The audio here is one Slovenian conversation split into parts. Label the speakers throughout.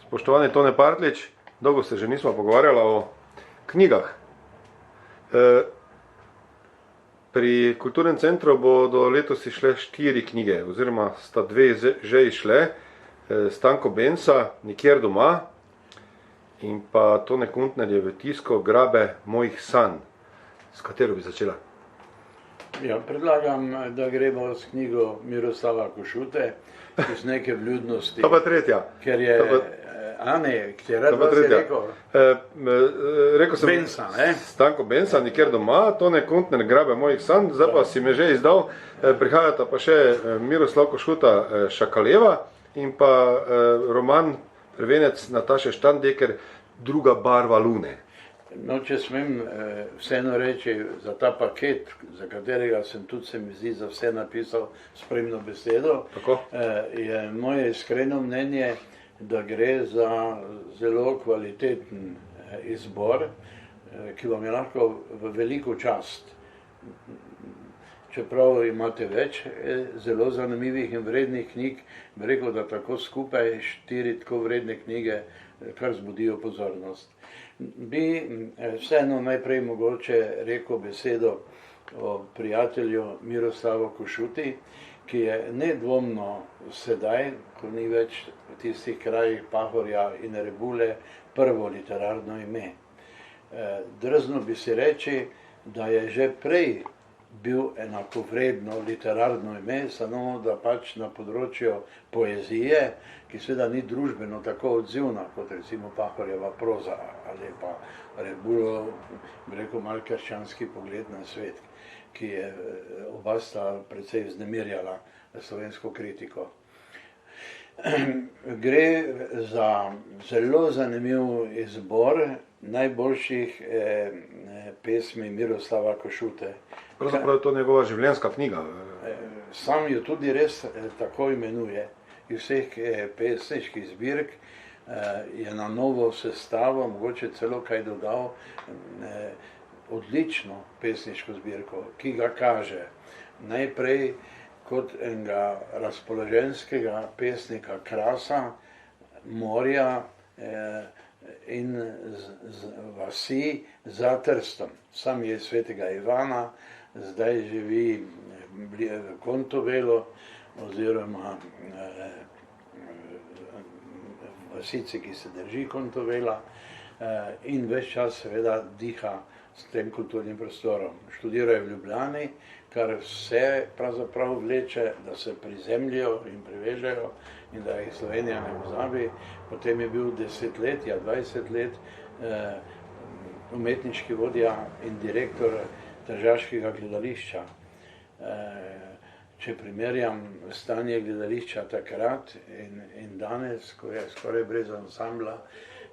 Speaker 1: Spoštovani Tone Partlič, dolgo se že nismo pogovarjali o knjigah. Pri Kulturnem centru bodo letos išle 4 knjige, oziroma sta 2 že išle. Stanko Bensa, Nikjer doma, in pa Tone Kuntnerjeve tisko Grabe mojih sanj. S katero bi začela?
Speaker 2: Ja, predlagam, da gremo s knjigo Miroslava Košute, iz neke vljudnosti.
Speaker 1: To pa tretja.
Speaker 2: Ker je, katera dva si rekel?
Speaker 1: Rekel sem
Speaker 2: Bensa, ne?
Speaker 1: Stanko Bensa, Nikjer doma, Tone Kuntner, Grabe mojih sanj, zdaj pa si me že izdal. Prihajata pa še Miroslav Košuta, Šakaleva in pa roman prvenec Nataše Štandeker, Druga barva lune.
Speaker 2: No, če smem vseeno reči, za ta paket, za katerega sem tudi, se mi zdi, za vse napisal spremno besedo, je moje iskreno mnenje, da gre za zelo kvaliteten izbor, ki vam je lahko v veliko čast. Čeprav imate več zelo zanimivih in vrednih knjig, bi rekel, da tako skupaj 4 tako vredne knjige kar zbudijo pozornost. Bi vseeno najprej mogoče rekel besedo o prijatelju Miroslavu Košuti, ki je nedvomno sedaj, ko ni več v tistih krajih Pahorja in Rebule, prvo literarno ime. Drzno bi si reči, da je že prej bil enakovredno literarno ime, samo da pač na področju poezije, ki seveda ni družbeno tako odzivna, kot recimo Pahorjeva proza ali pa Rebulo, bi rekel, malo krščanski pogled na svet, ki je oba sta precej vznemirjala slovensko kritiko. Gre za zelo zanimiv izbor najboljših pesmi Miroslava Košute.
Speaker 1: Pravzaprav je to njegova življenjska knjiga.
Speaker 2: Sam jo tudi res tako imenuje. Iz vseh pesniških zbirk je na novo sestavo, mogoče celo kaj dodal, odlično pesniško zbirko, ki ga kaže najprej kot enega razpoloženjskega pesnika krasa, morja in vasi za Trstom. Sam je iz Svetega Ivana, zdaj živi v Kontovelu oziroma v vasici, ki se drži Kontovela, in ves čas seveda diha s tem kulturnim prostorom. Študirajo v Ljubljani, kar vse pravzaprav vleče, da se prizemljajo in privežejo in da jih Slovenija ne pozabi. Potem je bil 20 let umetniški vodja in direktor Tržaškega gledališča. Če primerjam stanje gledališča takrat in danes, ko je skoraj brez ansambla,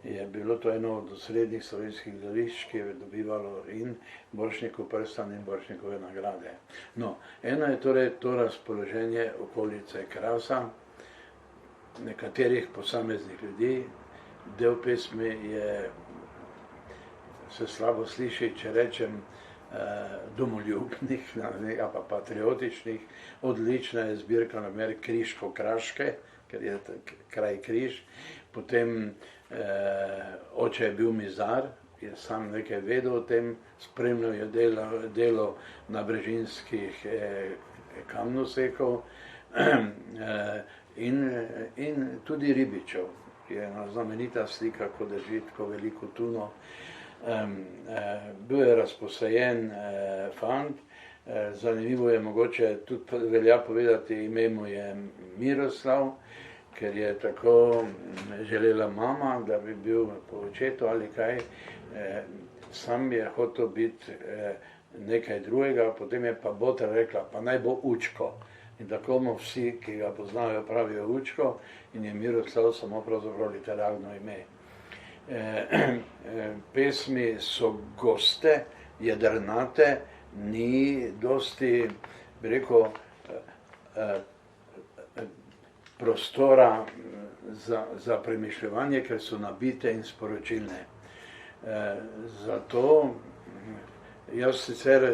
Speaker 2: je bilo to eno od osrednjih slovenskih gledališč, ki je dobivalo in Borštnikov prstan in Borštnikove nagrade. No, eno je torej to razpoloženje okolice krasa, nekaterih posameznih ljudi. Del pesmi se slabo sliši, če rečem, domoljubnih, pa patriotičnih. Odlična je zbirka na primer Križko-Kraške, ker je kraj Križ. Potem Oče je bil mizar, je sam nekaj vedel o tem, spremljal je delo nabrežinskih kamnosekov in tudi ribičev. Je ena znamenita slika, ko drži tako veliko tuno. Bil je razposajen fant, zanimivo je mogoče tudi velja povedati, ime mu je Miroslav, ker je tako želela mama, da bi bil po očetu ali kaj. Sam je hotel biti nekaj drugega, potem je pa botra rekla, pa naj bo Učko. In tako mu vsi, ki ga poznajo, pravijo Učko, in je Miroslav samo pravzaprav literarno ime. Pesmi so goste, jedrnate, ni dosti, bi rekel, prostora za premišljevanje, ker so nabite in sporočilne. Zato jaz sicer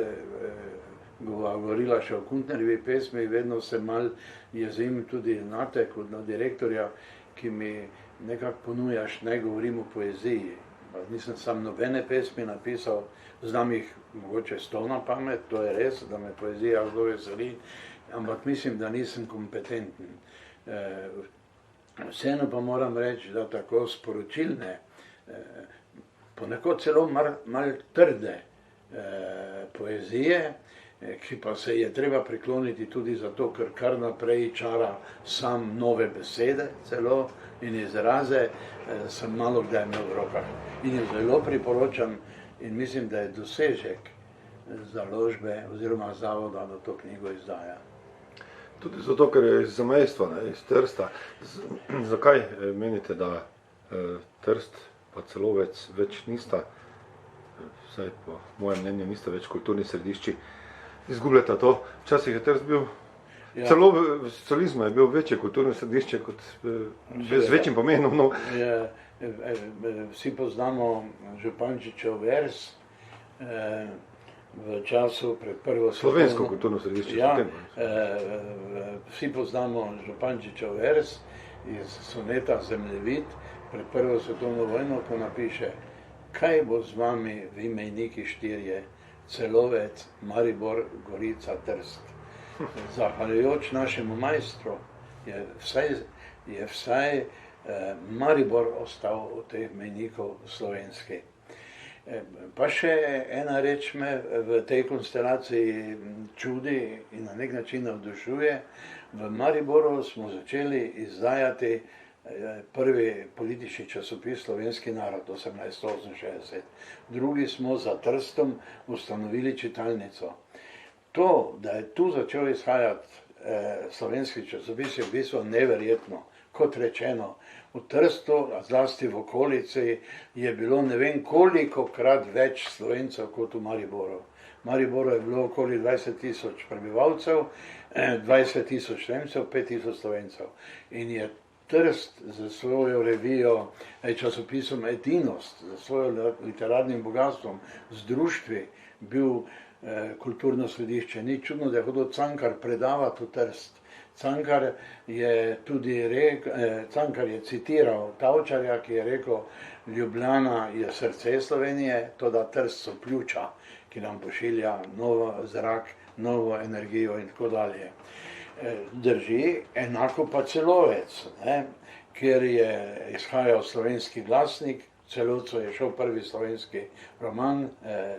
Speaker 2: govorila še o Kuntnerjevi pesmi, vedno se malo jezim tudi nate kot na direktorja, ki mi nekako ponujaš, naj govorim o poeziji. Pa nisem sam nobene pesmi napisal, znam jih mogoče 100 na pamet, to je res, da me poezija zelo veseli, ampak mislim, da nisem kompetenten. Vseeno pa moram reči, da tako sporočilne, ponekod celo malo trde poezije, ki pa se je treba prikloniti tudi zato, ker kar naprej čara sam nove besede celo in izraze, sem malo kdaj imel v rokah. In jo zelo priporočam in mislim, da je dosežek založbe oziroma zavoda, da to knjigo izdaja.
Speaker 1: Tudi zato, ker je iz zamejstva, iz Trsta. Zakaj menite, da Trst pa Celovec več nista, vsaj po mojem mnenju, nista več kulturni središči? Izgubljata to. Včasih je Trst bil, celo v socializmu je bil večje kulturno središče kot z večjim pomenom. No.
Speaker 2: Vsi poznamo Župančičev vers v času pred prvo
Speaker 1: slovensko kulturno središče.
Speaker 2: Ja, vsi poznamo Župančičev vers iz soneta Zemljevid pred prvo svetovno vojno, ko napiše: kaj bo z vami vi mejniki štirje, Celovec, Maribor, Gorica, Trst. Zahvaljujoč našemu majstru je vsaj Maribor ostal od teh mejnikov slovenski. Pa še ena reč me v tej konstelaciji čudi in na nek način navdušuje. V Mariboru smo začeli izdajati prvi politični časopis Slovenski narod 1868. Drugi smo za Trstom ustanovili čitalnico. To, da je tu začel izhajati slovenski časopis, je v bistvu neverjetno. Kot rečeno, v Trstu, a zlasti v okolici, je bilo ne vem kolikokrat več Slovencev kot v Mariboru. V Mariboru je bilo okoli 20 000 prebivalcev, 20 000 Nemcev, 5 000 Slovencev. In je Trst za svojo revijo, časopisom Edinost, za svojim literarnim bogatstvom, z društvi bil kulturno središče. Ni čudno, da je hodil Cankar predavati v Trst. Cankar je citiral Tavčarja, ki je rekel: Ljubljana je srce Slovenije, toda Trst so pljuča, ki nam pošilja nov zrak, novo energijo in tako dalje. Drži, enako pa Celovec, kjer je izhajal Slovenski glasnik, Celovcu je šel prvi slovenski roman,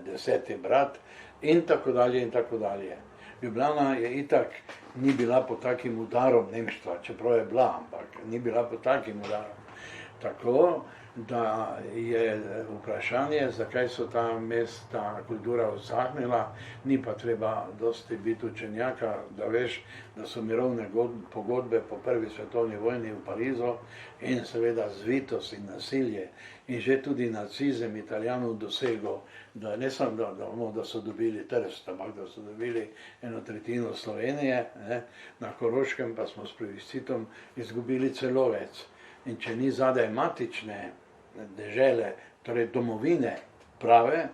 Speaker 2: Deseti brat, in tako dalje in tako dalje. Ljubljana je itak ni bila pod takim udarom nemštva, čeprav je bila, ampak ni bila pod takim udarom. Tako da je vprašanje, zakaj so ta mesta kultura usahnila, ni pa treba dosti biti učenjaka, da veš, da so mirovne pogodbe po prvi svetovni vojni v Parizu in seveda zvitost in nasilje in že tudi nacizem Italijanov dosegel, da ne samo, da so dobili Trst, ampak da so dobili 1/3 Slovenije, na Koroškem pa smo s plebiscitom izgubili Celovec. In če ni zadaj matične dežele, torej domovine prave,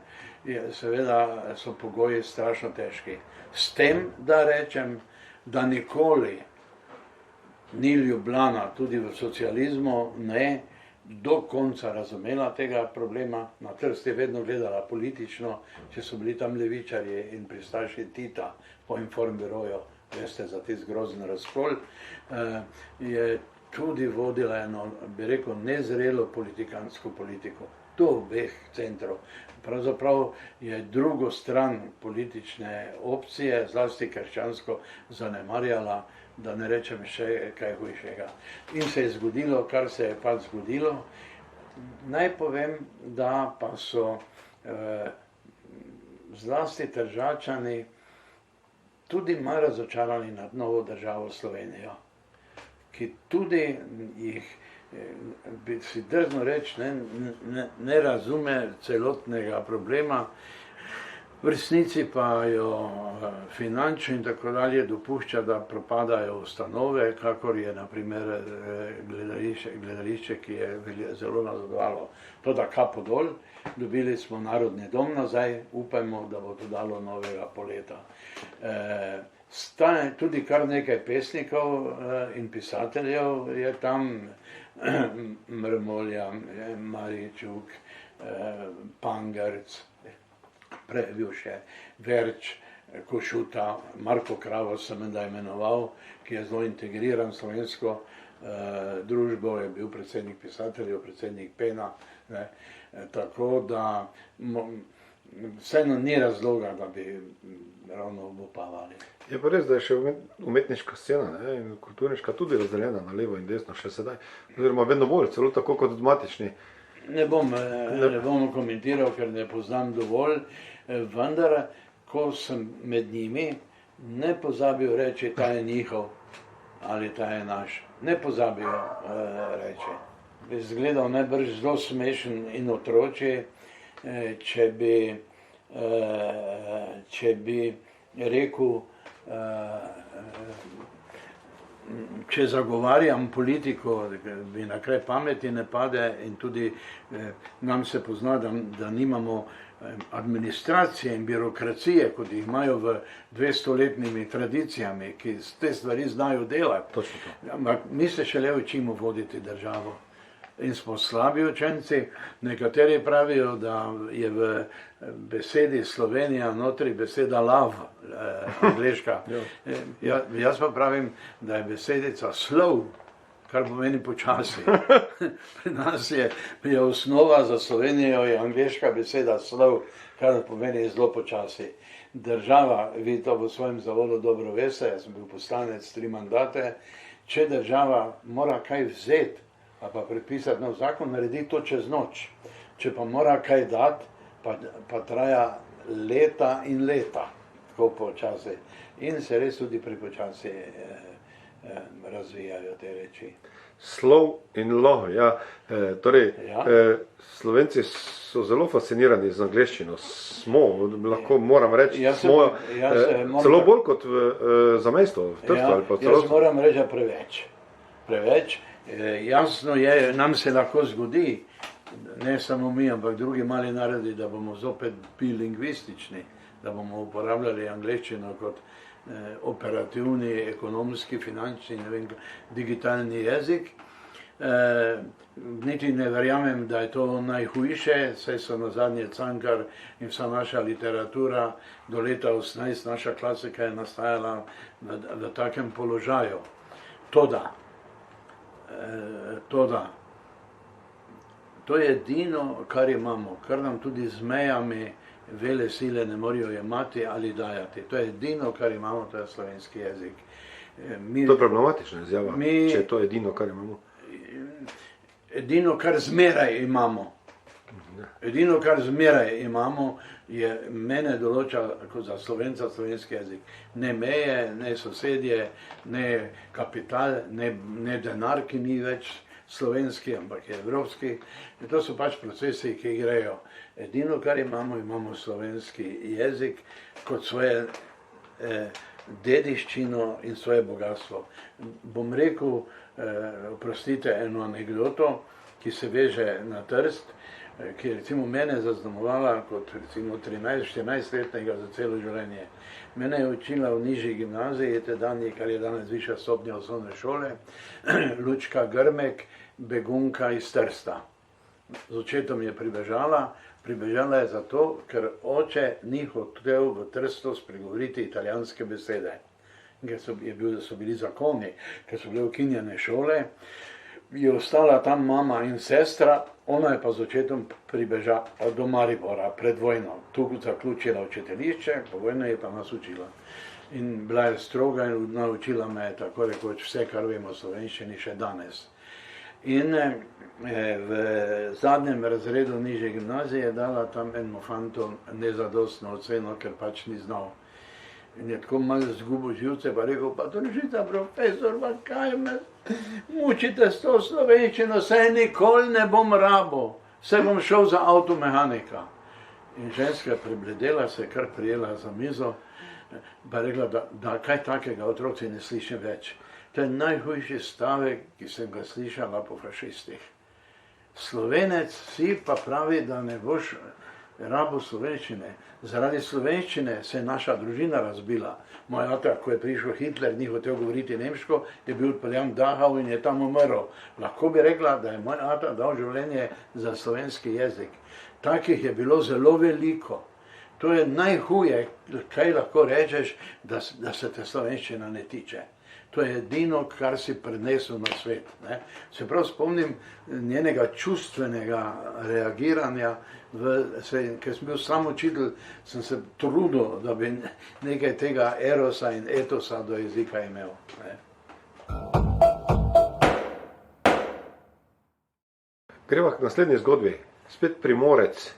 Speaker 2: seveda so pogoji strašno težki. S tem, da rečem, da nikoli ni Ljubljana, tudi v socializmu, ne do konca razumela tega problema. Na Trst je vedno gledala politično, če so bili tam levičarji in pristaši Tita po Informbiroju, veste, za tisti grozen razkol, je tudi vodila eno, bi rekel, nezrelo politikansko politiko. Do obeh centrov. Pravzaprav je drugo stran politične opcije, zlasti krščansko, zanemarjala, da ne rečem še kaj hujšega. In se je zgodilo, kar se je pač zgodilo. Naj povem, da pa so zlasti Tržačani tudi malo razočarani nad novo državo Slovenijo, ki tudi jih, bi si drzno reči, ne razume celotnega problema, v resnici pa jo finančno in tako dalje dopušča, da propadajo ustanove, kakor je na primer gledališče, ki je zelo nazadovalo. Toda kapo dol, dobili smo Narodni dom nazaj, upajmo, da bo to dalo novega poleta. Stane tudi kar nekaj pesnikov in pisateljev je tam, Mrmolja, Maričuk, Pangerc, prej je bil še Verč, Košuta, Marko Kravo sem menda imenoval, ki je zelo integriran v slovensko družbo, je bil predsednik pisateljev, predsednik Pena, ne, tako da vseeno ni razloga, da bi ravno obupavali.
Speaker 1: Je pa res, da je še umetniška scena, ne, in kulturniška tudi razdeljena na levo in desno še sedaj, oziroma vedno bolj, celo tako kot matični.
Speaker 2: Ne bom komentiral, ker ne poznam dovolj, vendar, ko sem med njimi, ne pozabijo reči, ta je njihov ali ta je naš. Ne pozabijo reči. Bi izgledal najbrž zelo smešen in otročji, če bi rekel, če zagovarjam politiko, bi na kraj pameti ne pade in tudi nam se pozna, da nimamo administracije in birokracije, kot jih imajo v 200-letnimi tradicijami, ki te stvari znajo delati. Ampak mi se šele učimo voditi državo. In smo slabi učenci. Nekateri pravijo, da je v besedi Slovenija notri beseda love, angleška. Jaz pa pravim, da je besedica slow, kar pomeni počasi. Pri nas je osnova za Slovenijo je angleška beseda slow, kar pomeni zelo počasi. Država, vi to v svojem zavodu dobro veste, jaz sem bil poslanec 3 mandate, če država mora kaj vzeti, pa predpisati nov zakon, naredi to čez noč. Če pa mora kaj dati, pa traja leta in leta, tako počasi. In se res tudi prepočasi razvijajo te reči.
Speaker 1: Slow in law, ja. Torej, Slovenci so zelo fascinirani z angleščino. Smo, lahko moram reči, celo bolj kot v zamejstvu.
Speaker 2: Jaz moram reči preveč. Preveč. Jasno je, nam se lahko zgodi, ne samo mi, ampak drugi mali narodi, da bomo zopet bilingvistični, da bomo uporabljali angleščino kot operativni, ekonomski, finančni, ne vem, digitalni jezik. Niti ne verjamem, da je to najhujše, saj so nazadnje Cankar in vsa naša literatura do leta 18, naša klasika je nastajala v takem položaju. Toda, to je edino, kar imamo, kar nam tudi z mejami vele sile ne morejo jemati ali dajati. To je edino, kar imamo, to je slovenski jezik.
Speaker 1: To je problematična izjava, če je to edino, kar imamo.
Speaker 2: Edino, kar zmeraj imamo. Edino, kar zmeraj imamo, je mene določa kot za Slovenca slovenski jezik. Ne meje, ne sosedje, ne kapital, ne denar, ki ni več slovenski, ampak je evropski. In to so pač procesi, ki grejo. Edino, kar imamo, imamo slovenski jezik kot svoje dediščino in svoje bogatstvo. Bom rekel, oprostite, eno anekdoto, ki se veže na Trst, ki je recimo mene zaznamovala kot recimo 13-14-letnega za celo življenje. Mene je učila v nižji gimnaziji, tedanji, kar je danes višja stopnja osnovne šole, Lučka Grmek, begunka iz Trsta. Z očetom je pribežala je zato, ker oče ni hotel v Trstu spregovoriti italijanske besede. Ker so bili zakoni, ker so bile ukinjene šole, je ostala tam mama in sestra, ona je pa z očetom pribežala do Maribora pred vojno. Tu zaključila učiteljišče, po vojni je pa nas učila. In bila je stroga in naučila me tako rekoč vse, kar vemo o slovenščini še danes. In v zadnjem razredu nižje gimnazije je dala tam enemu fantu nezadostno oceno, ker pač ni znal. In je tako malo zgubil živce, pa rekel, pa držite, profesor, pa kaj me mučite s to slovenščino, saj nikoli ne bom rabo, saj bom šel za avtomehanika. In ženska je prebledela, se je kar prijela za mizo, pa rekla, da kaj takega otroci ne slišim več. To je najhujši stavek, ki sem ga slišala po fašistih. Slovenec si pa pravi, da ne boš rabo slovenščine. Zaradi slovenščine se je naša družina razbila. Moj ata, ko je prišel Hitler, ni hotel govoriti nemško, je bil odpeljan v Dachau in je tam umrl. Lahko bi rekla, da je moj ata dal življenje za slovenski jezik. Takih je bilo zelo veliko. To je najhuje, kaj lahko rečeš, da se te slovenščina ne tiče. To je edino, kar si prenesel na svet. Ne. Se prav spomnim njenega čustvenega reagiranja, ker sem bil sam učitelj, sem se trudil, da bi nekaj tega erosa in etosa do jezika imel. Ne.
Speaker 1: Greva k naslednji zgodbi. Spet Primorec,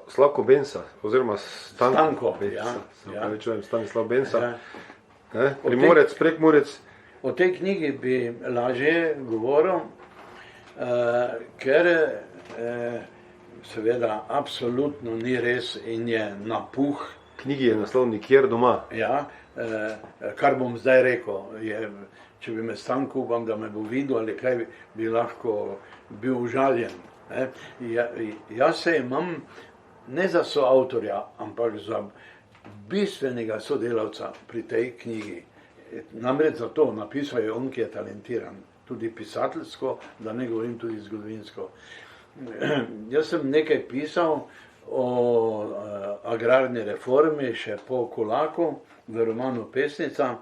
Speaker 1: Slavko Bensa, oziroma Stanko Bensa. Stanislav Bensa. Primorec, Prekmurec.
Speaker 2: O tej knjigi bi lažje govoril, ker seveda absolutno ni res in je napuh.
Speaker 1: Knjigi je naslov Nikjer doma.
Speaker 2: Ja, kar bom zdaj rekel, je, če bi me Stanko, upam, da me bo videl ali kaj, bi lahko bil užaljen. Jaz se imam ne za soavtorja, ampak za bistvenega sodelavca pri tej knjigi. Namreč zato napisal je on, ki je talentiran, tudi pisateljsko, da ne govorim tudi zgodovinsko. Jaz sem nekaj pisal o agrarni reformi, še po Kolaku, v romanu Pesnica,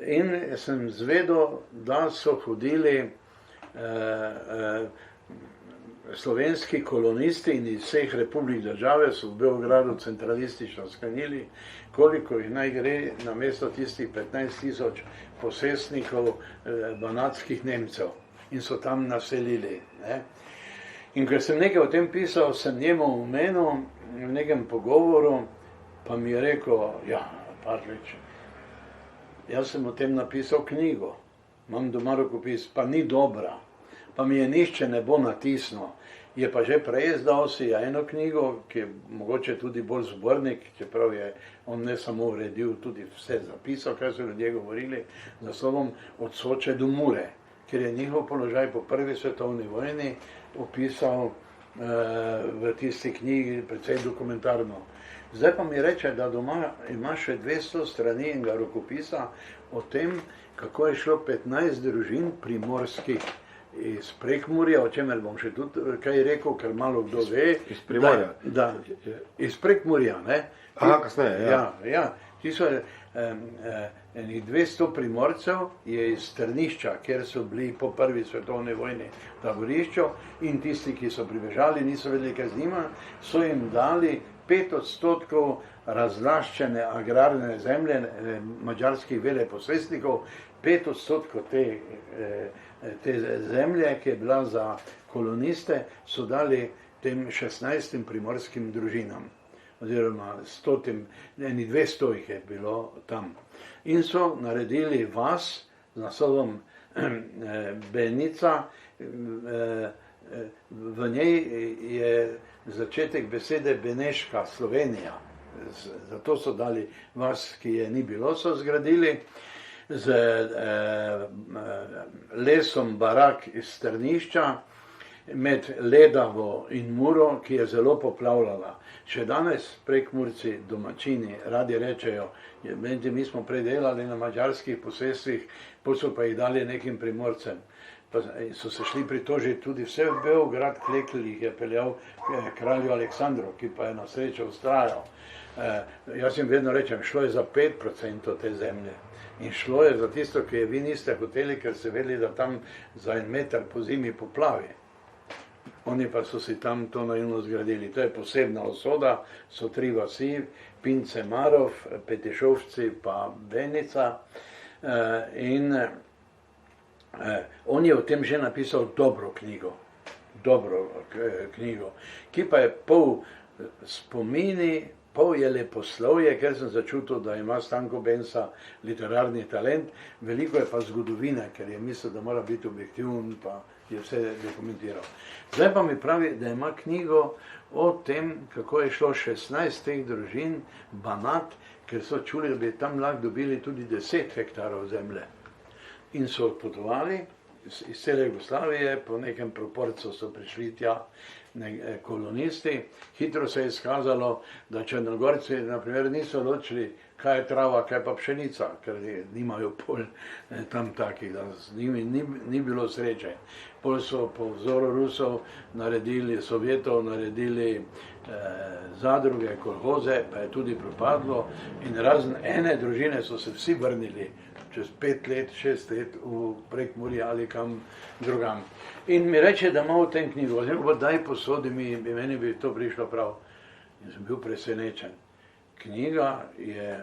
Speaker 2: in sem zvedel, da so hodili slovenski kolonisti in iz vseh republik države so v Beogradu centralistično sklenili, koliko jih naj gre na mesto tistih 15.000 posestnikov banatskih Nemcev in so tam naselili. Ne. In ker sem nekaj o tem pisal, sem njemu omenil v nekem pogovoru, pa mi je rekel, ja, Parlič, jaz sem o tem napisal knjigo, imam doma rokopis, pa ni dobra. Pa mi je nišče ne bo natisnil. Je pa že prej izdal si eno knjigo, ki je mogoče tudi bolj zbornik, čeprav je on ne samo uredil, tudi vse zapisal, kaj so ljudje govorili, z naslovom Od Soče do Mure, ker je njihov položaj po prvi svetovni vojni opisal v tisti knjigi precej dokumentarno. Zdaj pa mi reče, da doma ima še 200 strani enega rokopisa o tem, kako je šlo 15 družin primorskih iz Prekmurja, o čemer bom še tudi kaj rekel, ker malo kdo ve.
Speaker 1: Iz Primorja?
Speaker 2: Da, iz Prekmurja, ne.
Speaker 1: Aha, kasneje, ja.
Speaker 2: Ja, ti so enih 200 Primorcev je iz Trnišča, kjer so bili po prvi svetovni vojni v taborišču, in tisti, ki so pribežali, niso vedeli, kaj z njima, so jim dali 5% razlaščene agrarne zemlje madžarskih veleposestnikov, 5% te zemlje, ki je bila za koloniste, so dali tem 16 primorskim družinam, oziroma 200 jih je bilo tam. In so naredili vas z naslovom Benica, v njej je začetek besede Beneška, Slovenija. Zato so dali vas, ki je ni bilo, so zgradili z lesom barak iz Trnišča, med Ledavo in Muro, ki je zelo poplavljala. Še danes Prekmurci, domačini, radi rečejo, mi smo predelali na madžarskih posestvih, potem so pa jih dali nekim Primorcem. Pa so se šli pritožiti tudi vse v Beograd, Klekl jih je peljal kralju Aleksandru, ki pa je na srečo ustrajal. Jaz jim vedno rečem, šlo je za 5% te zemlje. In šlo je za tisto, ki je vi niste hoteli, ker se vedeli, da tam za 1 meter po zimi poplavi. Oni pa so si tam to naivno zgradili. To je posebna osoda, so 3 vasi, Pince, Marov, Petišovci pa Benica. In on je o tem že napisal dobro knjigo, ki pa je pol spomini, pol je leposlovje, ker sem začutil, da ima Stanko Bensa literarni talent, veliko je pa zgodovine, ker je mislil, da mora biti objektiven, pa je vse dokumentiral. Zdaj pa mi pravi, da ima knjigo o tem, kako je šlo 16 teh družin Banat, ker so čuli, da bi tam lahko dobili tudi 10 hektarov zemlje. In so odpotovali iz cele Jugoslavije, po nekem proporcu so prišli tja, kolonisti. Hitro se je izkazalo, da Črnogorci naprimer niso ločili, kaj je trava, kaj pa pšenica, ker nimajo pol tam takih, da z njimi ni bilo sreče. Pol so po vzoru Rusov naredili, Sovjetov naredili zadruge, kolhoze, pa je tudi propadlo in razen ene družine so se vsi vrnili čez 5 let, 6 let v Prekmurje ali kam drugam. In mi reče, da ima v tem knjigo, oziroma daj posodi mi, meni bi to prišlo prav. In sem bil presenečen. Knjiga je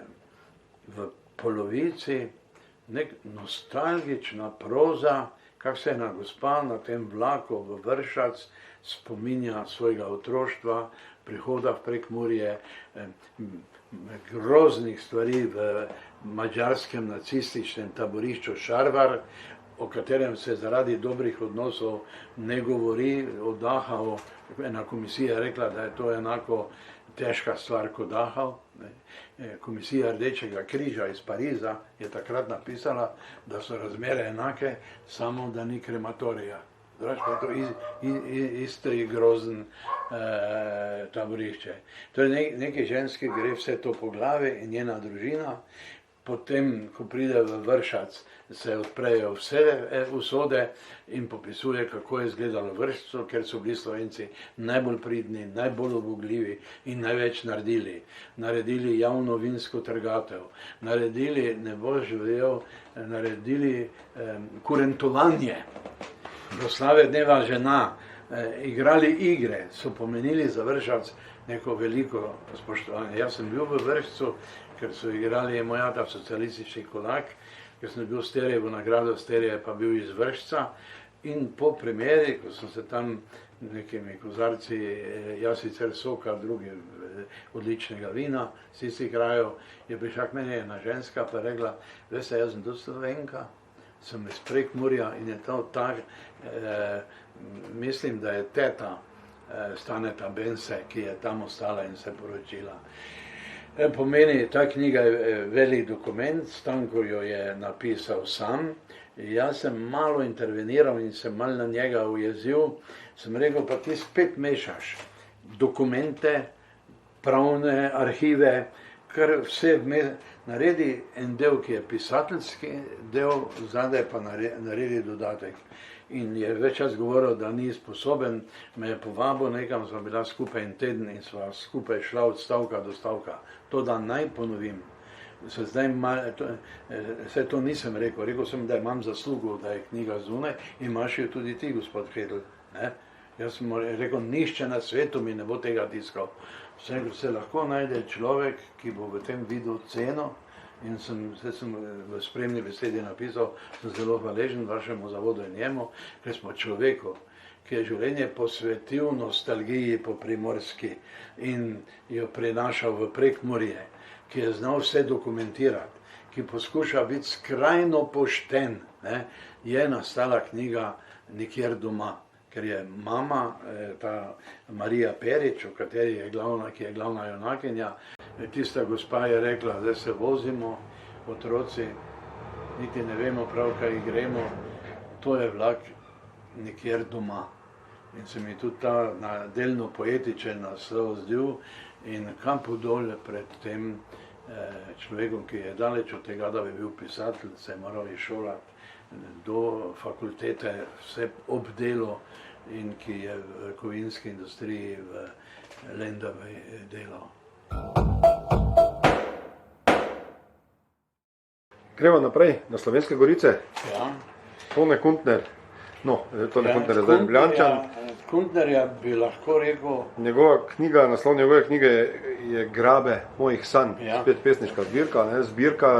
Speaker 2: v polovici nek nostalgična proza, kak se ena gospa na tem vlaku v Vršac spominja svojega otroštva, prihoda v Prekmurje, groznih stvari v madžarskem nacističnem taborišču Šarvar, o katerem se zaradi dobrih odnosov ne govori, o Dachau. Ena komisija je rekla, da je to enako težka stvar kot Dachau. Komisija Rdečega križa iz Pariza je takrat napisala, da so razmere enake, samo da ni krematorija. Drugače pa je to isti grozen taborišče. Torej neki ženski gre vse to po glavi in njena družina. Potem, ko pride v Vršac, se odprejo vse usode in popisuje, kako je izgledalo Vršcu, ker so bili Slovenci najbolj pridni, najbolj ubogljivi in največ naredili. Naredili javno vinsko trgatev, naredili, ne boš verjel, naredili kurentovanje, proslave dneva žena, igrali igre, so pomenili za Vršac neko veliko spoštovanje. Jaz sem bil v Vršcu, ker so igrali moj ata socialistični kulak, ker sem bil Sterjevo nagrado, Sterje pa bil iz Vršca. In po premjeri, ko sem se tam nekimi kozarci, jaz sicer soka, drugi odličnega vina z tistih krajev, je prišla k meni ena ženska pa rekla, veste, jaz sem tudi Slovenka, sem iz Prekmurja in je to tak, mislim, da je teta Staneta Bense, ki je tam ostala in se poročila. Pomeni, ta knjiga je velik dokument, Stanko jo je napisal sam. Jaz sem malo interveniral in sem malo na njega ujezil. Sem rekel, pa ti spet mešaš dokumente, pravne arhive, kar vse naredi en del, ki je pisateljski del, zadaj pa naredi dodatek. In je več čas govoril, da ni sposoben, me je povabil nekam, sva bila skupaj en teden in sva skupaj šla od stavka do stavka. To, da naj ponovim, vse to nisem rekel sem, da imam zaslugo, da je knjiga zunaj in imaš jo tudi ti, gospod Hedl. Jaz sem rekel, nišče na svetu mi ne bo tega tiskal. Se lahko najde človek, ki bo v tem videl ceno. In sem v spremni besedi napisal, sem zelo hvaležen vašemu zavodu in njemu, ker smo človeku, ki je življenje posvetil nostalgiji po Primorski in jo prenašal v Prekmurje, ki je znal vse dokumentirati, ki poskuša biti skrajno pošten, je nastala knjiga Nikjer doma, ker je mama, ta Marija Perič, ki je glavna junakinja, tista gospa je rekla, da se vozimo, otroci, niti ne vemo prav, kaj gremo, to je vlak Nikjer doma. In se mi tudi ta delno poetičen naslov zdel in kam podol pred tem človekom, ki je daleč od tega, da bi bil pisatelj, se je moral izšolati do fakultete, vse obdelo in ki je v kovinski industriji v Lendavi delal.
Speaker 1: Gremo naprej na Slovenske Gorice.
Speaker 2: Ja.
Speaker 1: Tone Kuntner. Tone Kuntner je zdaj Ljubljančan.
Speaker 2: Kuntnerja bi lahko rekel.
Speaker 1: Njegova knjiga, naslov njegove knjige je Grabe mojih sanj.
Speaker 2: Ja.
Speaker 1: Spet pesniška zbirka, zbirka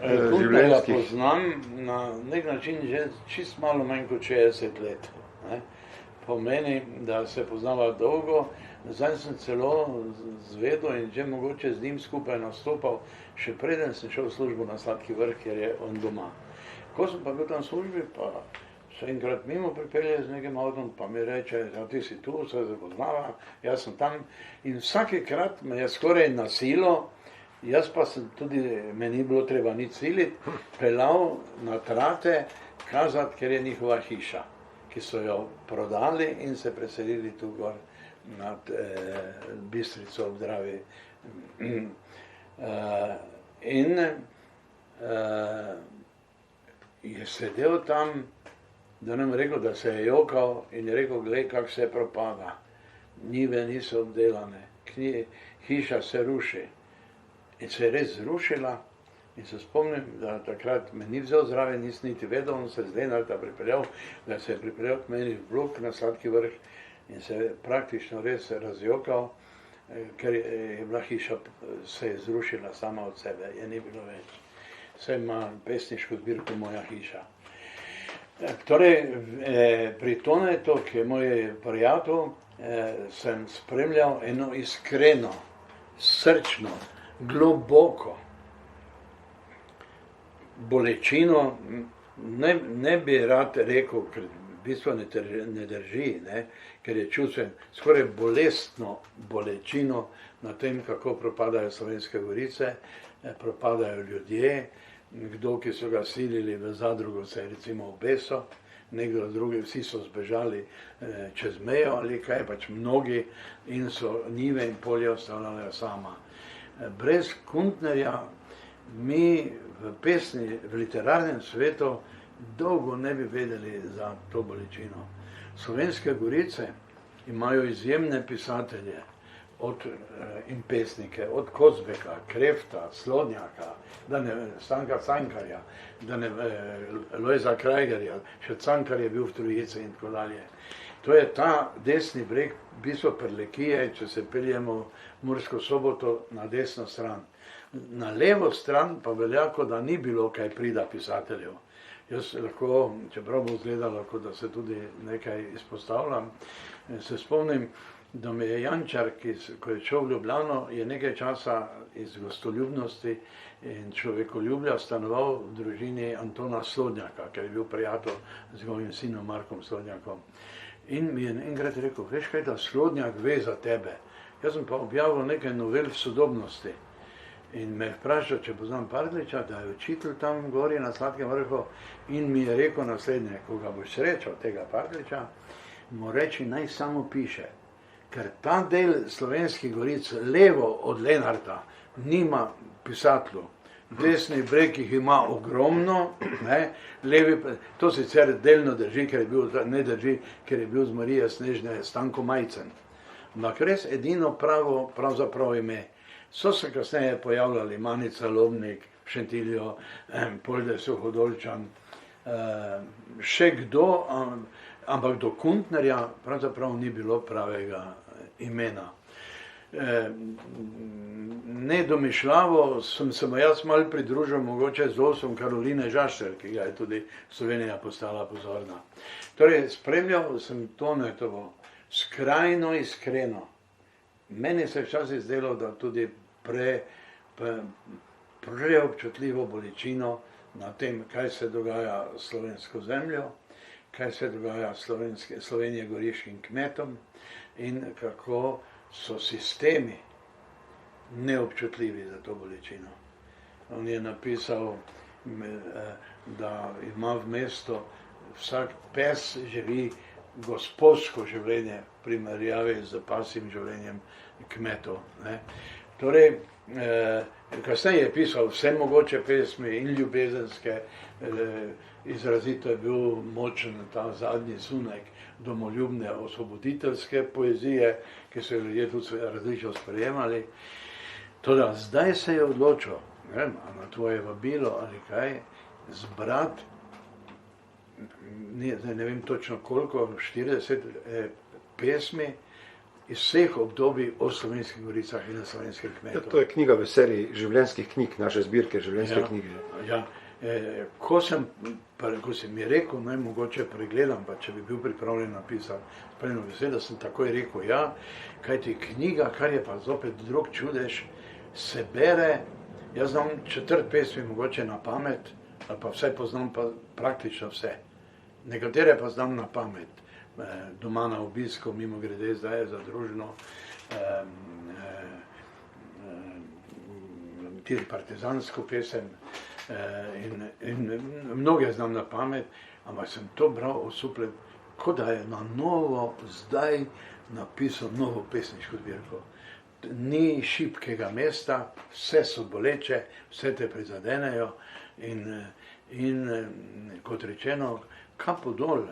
Speaker 1: življenjskih.
Speaker 2: Kuntnerja poznam na nek način že čist malo manj kot 60 let. Pomeni, da se poznava dolgo. Zdaj sem celo zvedel in že mogoče z njim skupaj nastopal, še preden sem šel v službo na Sladki Vrh, ker je on doma. Ko sem pa bil tam v službi, pa se enkrat mimo pripelje z nekim avtom, pa mi reče, da ti si tu, se zapoznava, jaz sem tam. In vsakekrat me je skoraj na silo, jaz pa sem tudi, me ni bilo treba nič siliti, pelal na Trate kazati, ker je njihova hiša. ki so jo prodali in se preselili tu gor nad Bistrico ob Dravi. In je sedel tam, da nam je rekel, da se je jokal in je rekel, glej, kako se propada. Njive niso obdelane, hiša se ruši. In se je res zrušila in se spomnim, da takrat me ni vzel zraven, nisem niti vedel, on se z Lenarta pripeljal, da se je pripeljal k meni v Blok na Sladki Vrh in se je praktično res razjokal, ker je bila hiša, se je zrušila sama od sebe, je ni bilo več. Vse ima pesniško zbirko Moja hiša. Torej, pri Tonetu, ki je moj prijatelj, sem spremljal eno iskreno, srčno, globoko bolečino, ne bi rad rekel, ker v bistvu ne drži, ne, ker je čustven, skoraj bolestno bolečino na tem, kako propadajo Slovenske gorice, propadajo ljudje. Kdo, ki so ga silili v zadrugo, se je recimo obesil, nekdo drugi, vsi so zbežali čez mejo ali kaj, pač mnogi, in so njive in polje ostavljali sama. Brez Kuntnerja mi v pesni, v literarnem svetu dolgo ne bi vedeli za to bolečino. Slovenske gorice imajo izjemne pisatelje, in pesnike, od Kozbeka, Krefta, Slodnjaka, Stanka Cankarja, Lojza Krajgerja, še Cankar je bil v Trojici in tako dalje. To je ta desni breg, v bistvu Prlekije, če se peljemo v Mursko Soboto na desno stran. Na levo stran pa velja, kot da ni bilo kaj prida pisateljev. Jaz lahko, čeprav bo izgledalo, kot da se tudi nekaj izpostavljam, se spomnim, da me je Jančar, ko je šel v Ljubljano, je nekaj časa iz gostoljubnosti in človekoljublja stanoval v družini Antona Slodnjaka, ker je bil prijatelj z njegovim sinom Markom Slodnjakom. In mi je enkrat rekel, veš kaj, da Slodnjak ve za tebe. Jaz sem pa objavil nekaj novel v Sodobnosti. In me je vprašal, če poznam Partljiča, da je učitelj tam gori na Sladkem Vrhu, in mi je rekel naslednje, ko ga boš srečal, tega Partljiča, mu reči, naj samo piše. Ker ta del Slovenskih goric, levo od Lenarta, nima pisateljev. Desni breg jih ima ogromno, levi, to sicer delno drži, ne drži, ker je bil z Marije Snežne Stanko Majcen. Ampak res edino pravzaprav ime. So se kasneje pojavljali Manica Lobnik, Šentiljo, Polde Suhodolčan, še kdo, ampak do Kuntnerja pravzaprav ni bilo pravega imena. Nedomišljavo sem se mu jaz malo pridružil, mogoče z osom Karoline Žašter, ki ga je tudi Slovenija postala pozorna. Torej, spremljal sem Tonetovo skrajno iskreno. Meni se je včasih zdelo, da tudi preobčutljivo bolečino na tem, kaj se dogaja s slovensko zemljo, kaj se dogaja Slovenije goriškim kmetom in kako so sistemi neobčutljivi za to bolečino. On je napisal, da ima v mestu vsak pes živi gospodsko življenje v primerjavi z pasjim življenjem kmetov. Torej, kasneje je pisal vse mogoče pesmi in ljubezenske, izrazito je bil močen ta zadnji sunek domoljubne osvoboditeljske poezije, ki so jo ljudje tudi različno sprejemali. Toda zdaj se je odločil, na tvoje vabilo ali kaj, zbrati, ne vem točno koliko, 40 pesmi iz vseh obdobij o Slovenskih goricah in na slovenskih kmetov.
Speaker 1: To je knjiga v seriji življenjskih knjig, naše zbirke življenjske knjige.
Speaker 2: Ja. Ko si mi rekel, naj mogoče pregledam, pa če bi bil pripravljen napisati, spremno vesel, da sem takoj rekel ja, kajti knjiga, kar je pa zopet drug čudež, se bere, jaz znam 4 pesmi mogoče na pamet, ali pa vsaj poznam pa praktično vse. Nekatere pa znam na pamet. Doma na obisku, mimo grede, zdaj je zadružno, tudi partizansko pesem, in mnoge znam na pamet, ampak sem to bral osuplet kot da je na novo zdaj napisal novo pesniško zbirko. Ni šibkega mesta, vse so boleče, vse te prizadenejo in kot rečeno, kapo dol,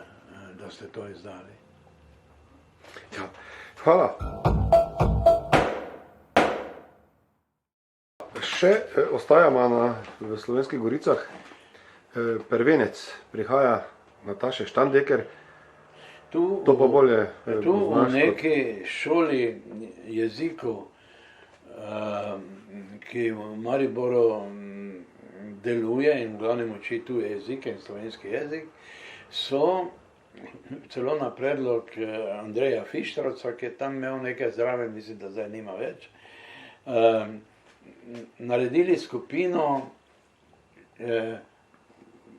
Speaker 2: da ste to izdali.
Speaker 1: Ja, hvala. Še ostajamo v Slovenskih Goricah. Prvenec prihaja Nataše Štandeker. To pa bolje
Speaker 2: tu v neki šoli jezikov, ki v Mariboru deluje in v glavnem uči tuje jezike in slovenski jezik, so celo na predlog Andreja Fištravca, ki je tam imel nekaj zraven, mislim, da zdaj nima več, naredili skupino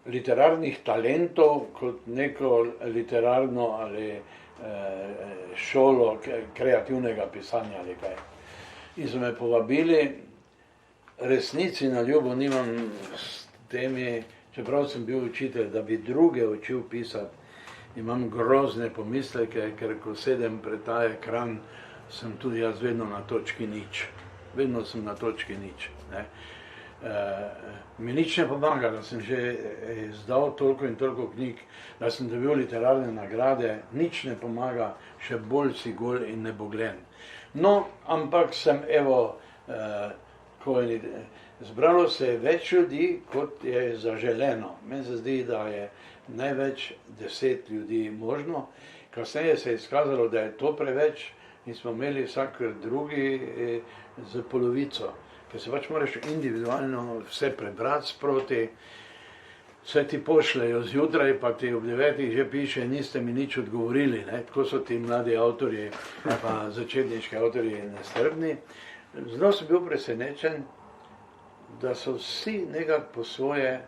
Speaker 2: literarnih talentov kot neko literarno ali šolo kreativnega pisanja ali kaj. In so me povabili, resnici na ljubo nimam s temi, čeprav sem bil učitelj, da bi druge učil pisati. Imam grozne pomisleke, ker ko sedem pred ta ekran, sem tudi jaz vedno na točki nič. Vedno sem na točki nič. Ne. Mi nič ne pomaga, da sem že izdal toliko in toliko knjig, da sem dobil literarne nagrade, nič ne pomaga, še bolj si gol in neboglen. No, ampak sem, evo, zbralo se je več ljudi, kot je zaželeno. Meni se zdi, da je največ 10 ljudi možno. Kasneje se je izkazalo, da je to preveč in smo imeli vsak drugi z polovico. Ker se pač moraš individualno vse prebrati sproti, vse ti pošljejo zjutraj, pa ti ob 9 že piše, niste mi nič odgovorili, ne? Tako so ti mladi avtorji, pa začetniški avtorji nestrpni. Zelo sem bil presenečen, da so vsi nekako po svoje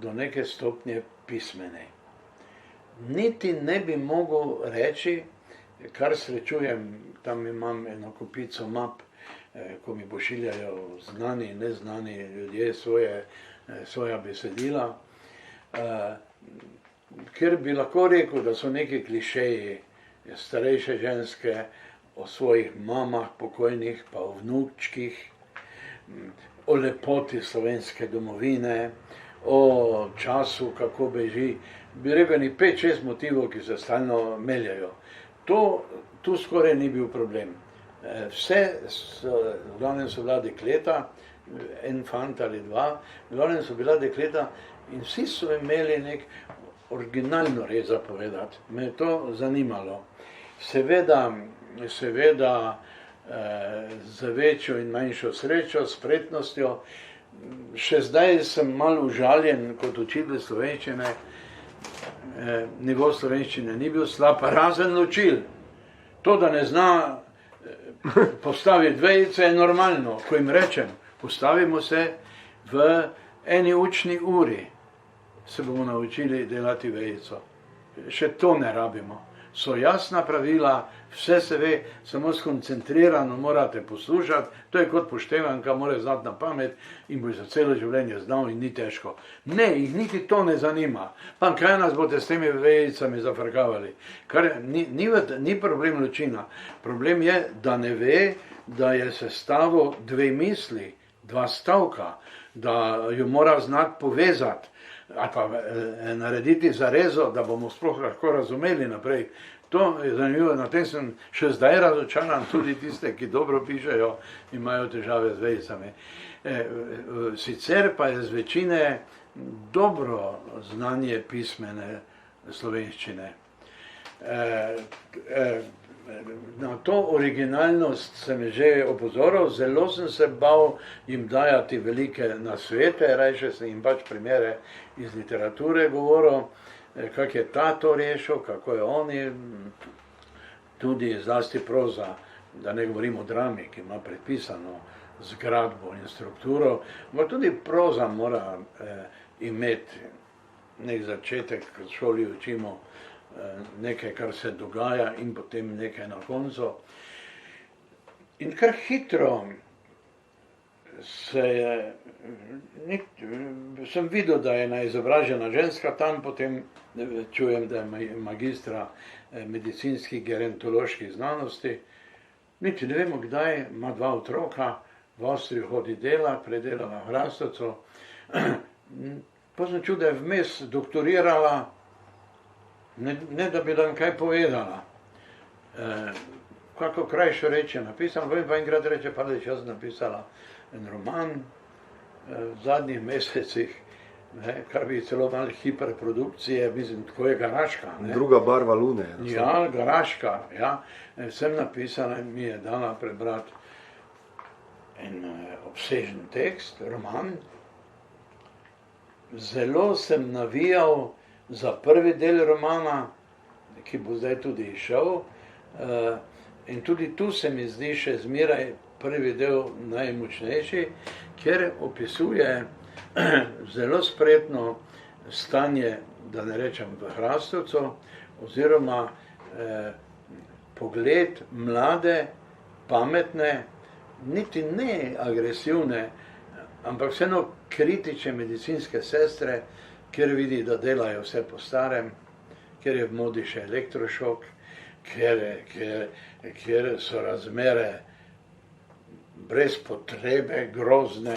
Speaker 2: do neke stopnje pismene. Niti ne bi mogel reči, kar srečujem, tam imam eno kupico map, ko mi pošiljajo znani in neznani ljudje svoja besedila, ker bi lahko rekel, da so neki klišeji starejše ženske o svojih mamah pokojnih, pa o vnučkih, o lepoti slovenske domovine, o času, kako beži. Bi rekel, ni 5-6 motivov, ki se stalno meljajo. Tu skoraj ni bil problem. Vse, v glavnem so bila dekleta, en fant ali dva, v glavnem so bila dekleta in vsi so imeli nek originalno res zapovedati. Me je to zanimalo. Seveda z večjo in manjšo srečo, spretnostjo. Še zdaj sem malo užaljen kot učitelj slovenščine. Nivo slovenščine ni bil slab, razen ločil. To, da ne zna postaviti vejice, je normalno. Ko jim rečem, postavimo se v eni učni uri, se bomo naučili delati vejico. Še to ne rabimo. So jasna pravila, vse se ve, samo skoncentrirano morate poslušati, to je kot poštevanka, mora znati na pamet in bo za celo življenje znal in ni težko. Ne, jih niti to ne zanima. Pa kaj nas boste s temi vejicami zafrkavali? Ni problem ločina. Problem je, da ne ve, da je sestavil dve misli, dva stavka, da jo mora znati povezati. Ali pa narediti zarezo, da bomo sploh lahko razumeli naprej. To je zanimivo, na tem sem še zdaj razočaran, tudi tiste, ki dobro pišejo, imajo težave z vejicami. Sicer pa je z večine dobro znanje pismene slovenščine. Na to originalnost sem že opozoril, zelo sem se bal jim dajati velike nasvete, rajše sem jim pač primere iz literature govoril, kako je ta to rešil, kako je oni, tudi zlasti proza, da ne govorim o drami, ki ima predpisano zgradbo in strukturo, ampak tudi proza mora imeti nek začetek, v šoli učimo nekaj, kar se dogaja in potem nekaj na koncu. In kar hitro sem videl, da je ena izobražena ženska tam, potem čujem, da je magistra medicinskih gerontoloških znanosti. Niti ne vemo, kdaj ima 2 otroka, v Avstrijo hodi delat, predelala v Hrastovcu. Pa sem čutil, da je vmes doktorirala, ne da bi nam kaj povedala. Kako krajšo reč je napisala, vem pa enkrat reče, pa da je jaz napisala en roman v zadnjih mesecih, kar bi celo malo hiperprodukcije, mislim, tako je Garaška.
Speaker 1: Druga barva lune.
Speaker 2: Ja, Garaška, ja. Sem napisala in mi je dala prebrati en obsežen tekst, roman. Zelo sem navijal za prvi del romana, ki bo zdaj tudi izšel. In tudi tu se mi zdi še zmeraj prvi del najmočnejši, ker opisuje zelo spretno stanje, da ne rečem v Hrastovcu, oziroma pogled mlade, pametne, niti ne agresivne, ampak vseeno kritične medicinske sestre, ker vidi, da delajo vse po starem, ker je v modi še elektrošok, ker so razmere brez potrebe grozne,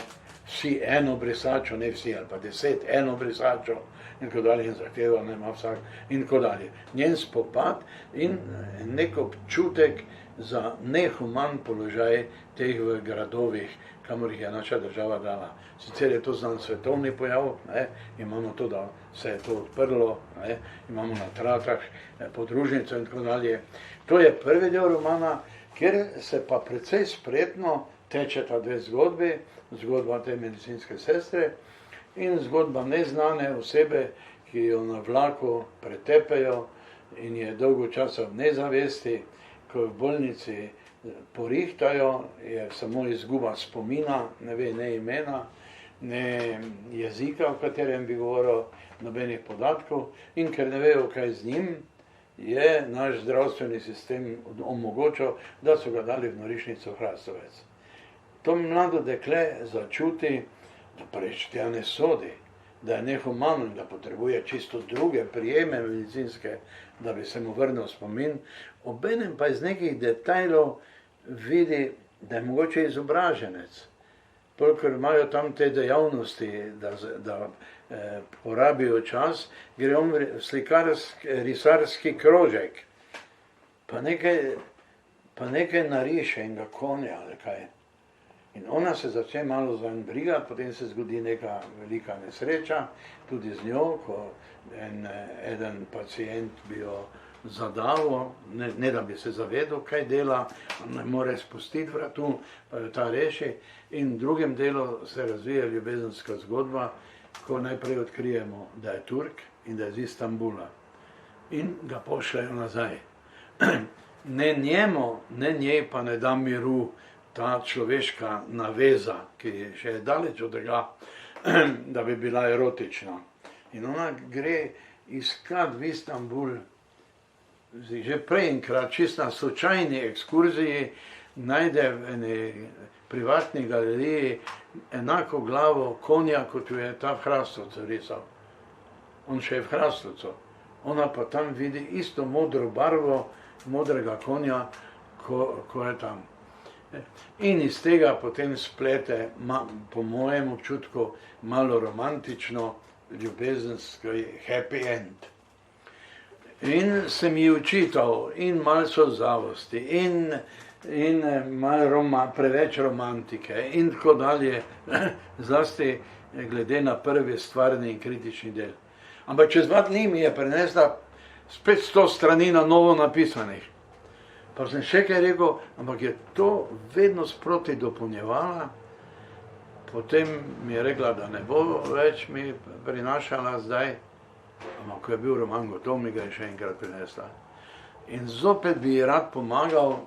Speaker 2: vsi eno brisačo, ne vsi, ali pa 10 eno brisačo, in ko dalje, in zahteva nema vsak, in ko dalje. Njen spopad in nek občutek za nehuman položaj teh v gradovih, kamor jih je naša država dala. Sicer je to znan svetovni pojav, imamo to, da se je to odprlo, imamo na tratah podružnico in tako dalje. To je prvi del romana, kjer se pa precej spretno tečeta 2 zgodbi, zgodba te medicinske sestre in zgodba neznane osebe, ki jo na vlaku pretepejo in je dolgo časa v nezavesti, ko v bolnici porihtajo, je samo izguba spomina, ne ve ne imena, ne jezika, v katerem bi govoril, nobenih podatkov, in ker ne vejo, kaj z njim, je naš zdravstveni sistem omogočil, da so ga dali v norišnico Hrastovec. To mlado dekle začuti, da preč tja ne sodi, da je nehumano in da potrebuje čisto druge prijeme medicinske, da bi se mu vrnil spomin, obenem pa iz nekih detajlov vidi, da je mogoče izobraženec. Ker imajo tam te dejavnosti, da porabijo čas, gre on v risarski krožek, pa nekaj nariše in ga konja ali kaj. In ona se začne malo zanj brigati, potem se zgodi neka velika nesreča, tudi z njo, ko eden pacient bi jo zadavil, ne da bi se zavedel, kaj dela, ne more spustiti vratu, pa jo ta reši. In v drugem delu se razvija ljubezenska zgodba, ko najprej odkrijemo, da je Turk in da je iz Istanbula. In ga pošljajo nazaj. Ne njemu, ne njej pa ne da miru ta človeška naveza, ki še je daleč od tega, da bi bila erotična. In ona gre iskat v Istanbul, že prej enkrat, čisto na slučajni ekskurziji, najde v eni privatni galeriji enako glavo konja, kot jo je ta v Hrastovcu risal. On še je v Hrastovcu. Ona pa tam vidi isto modro barvo modrega konja, ko je tam. In iz tega potem splete, po mojem občutku, malo romantično, ljubezensko happy end. In sem ji učital in malce zavosti, in malo preveč romantike in tako dalje, zlasti glede na prvi stvarni in kritični del. Ampak čez 2 dni mi je prinesla spet 100 strani na novo napisanih. Pa sem še kaj rekel, ampak je to vedno sproti dopolnjevala. Potem mi je rekla, da ne bo več mi prinašala zdaj, ampak ko je bil roman gotov, mi ga je še enkrat prinesla. In zopet bi ji rad pomagal,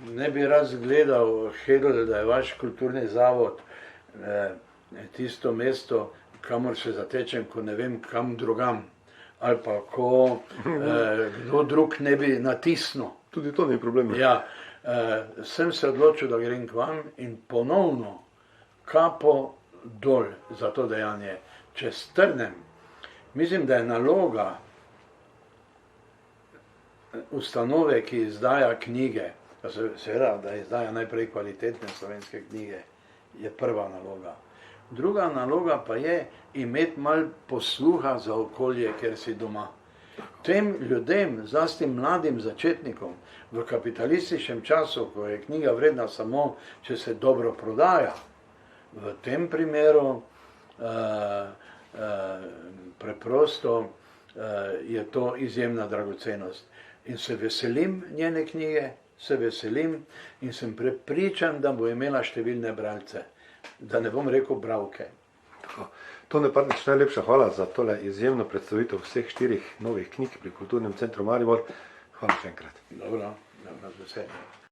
Speaker 2: ne bi rad gledal Hedl, da je vaš kulturni zavod tisto mesto, kamor se zatečem, ko ne vem kam drugam, ali pa ko kdo drug ne bi natisnil.
Speaker 1: Tudi to ni problem.
Speaker 2: Ja, sem se odločil, da grem k vam in ponovno kapo dol za to dejanje. Če strnem, Mislim, da je naloga ustanove, ki izdaja knjige, pa seveda, da izdaja najprej kvalitetne slovenske knjige, je prva naloga. Druga naloga pa je imeti malo posluha za okolje, kjer si doma. Tem ljudem, zlasti mladim začetnikom, v kapitalističnem času, ko je knjiga vredna samo, če se dobro prodaja, v tem primeru preprosto je to izjemna dragocenost. In se veselim njene knjige, se veselim in sem prepričan, da bo imela številne bralce, da ne bom rekel bralke.
Speaker 1: Tone Parnič, najlepša hvala za tole izjemno predstavitev vseh 4 novih knjig pri Kulturnem centru Maribor. Hvala še enkrat.
Speaker 2: Dobro, z veseljem.